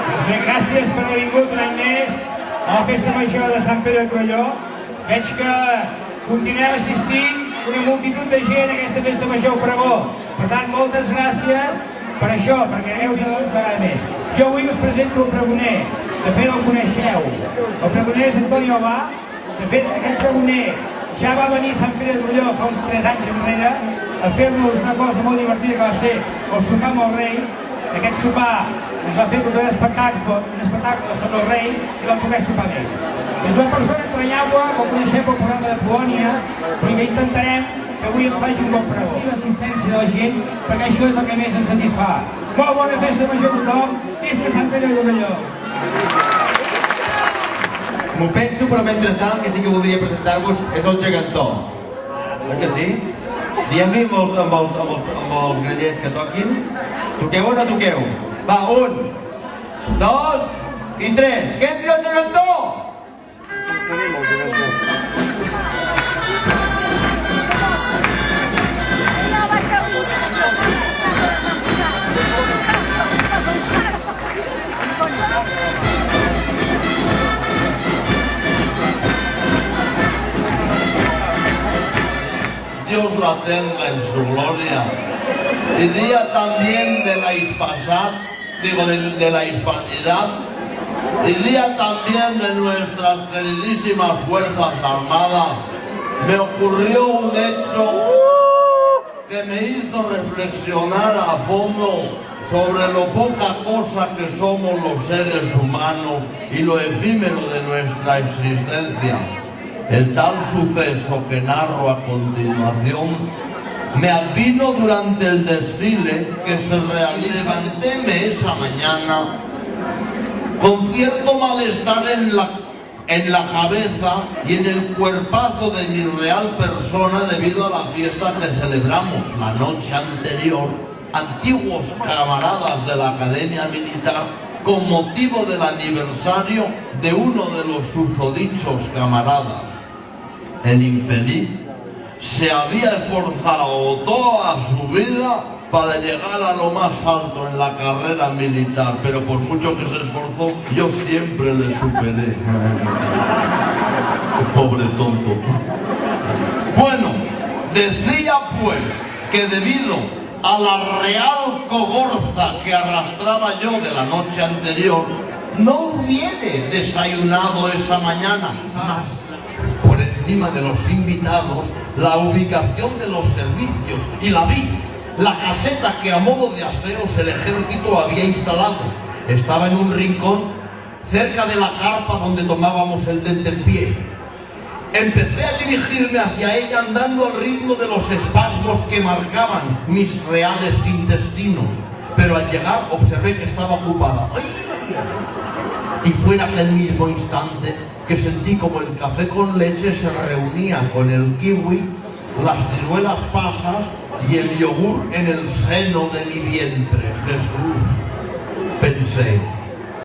Doncs bé, gràcies per haver vingut un any més a la Festa Major de Sant Pere de Torelló. Veig que continuem assistint una multitud de gent a aquesta Festa Major Pregó. Per tant, moltes gràcies per això, perquè aneu una vegada més. Jo avui us presento el pregoner. De fet, el coneixeu. El pregoner és Antoni Albà. De fet, aquest pregoner ja va venir a Sant Pere de Torelló fa uns 3 anys enrere a fer-nos una cosa molt divertida que va ser el sopar amb el rei. Aquest sopar ens va fer un espectacle sobre el rei i vam poder sopar amb ell. És una persona entranyable que el coneixem pel programa de Polònia, però que intentarem que avui ens faci una operació d'assistència de la gent, perquè això és el que més ens satisfà. Molt bona festa major a tothom, visca Sant Pere de Torelló! M'ho penso, però mentrestant el que sí que voldria presentar-vos és el gegantó. Oi que sí? Diem-li amb els grallers que toquin. Toqueu o no toqueu? Va, 1, 2 i 3. Que entri el gegantó! Dios la tenga en su gloria. Y día también de la de la hispanidad, y día también de nuestras queridísimas Fuerzas Armadas, me ocurrió un hecho que me hizo reflexionar a fondo sobre lo poca cosa que somos los seres humanos y lo efímero de nuestra existencia. El tal suceso que narro a continuación me advino durante el desfile que se realizó. Levantéme esa mañana con cierto malestar en la cabeza y en el cuerpazo de mi real persona debido a la fiesta que celebramos la noche anterior, antiguos camaradas de la Academia Militar, con motivo del aniversario de uno de los susodichos camaradas. El infeliz se había esforzado toda su vida para llegar a lo más alto en la carrera militar, pero por mucho que se esforzó, yo siempre le superé. Pobre tonto. Bueno, decía pues que debido a la real cogorza que arrastraba yo de la noche anterior, no hubiera desayunado esa mañana, más por encima de los invitados, la ubicación de los servicios, y la vi, la caseta que a modo de aseos el ejército había instalado. Estaba en un rincón cerca de la carpa donde tomábamos el tentempié. Empecé a dirigirme hacia ella andando al ritmo de los espasmos que marcaban mis reales intestinos, pero al llegar observé que estaba ocupada. ¡Ay! Y fue en aquel mismo instante que sentí como el café con leche se reunía con el kiwi, las ciruelas pasas y el yogur en el seno de mi vientre. Jesús, pensé.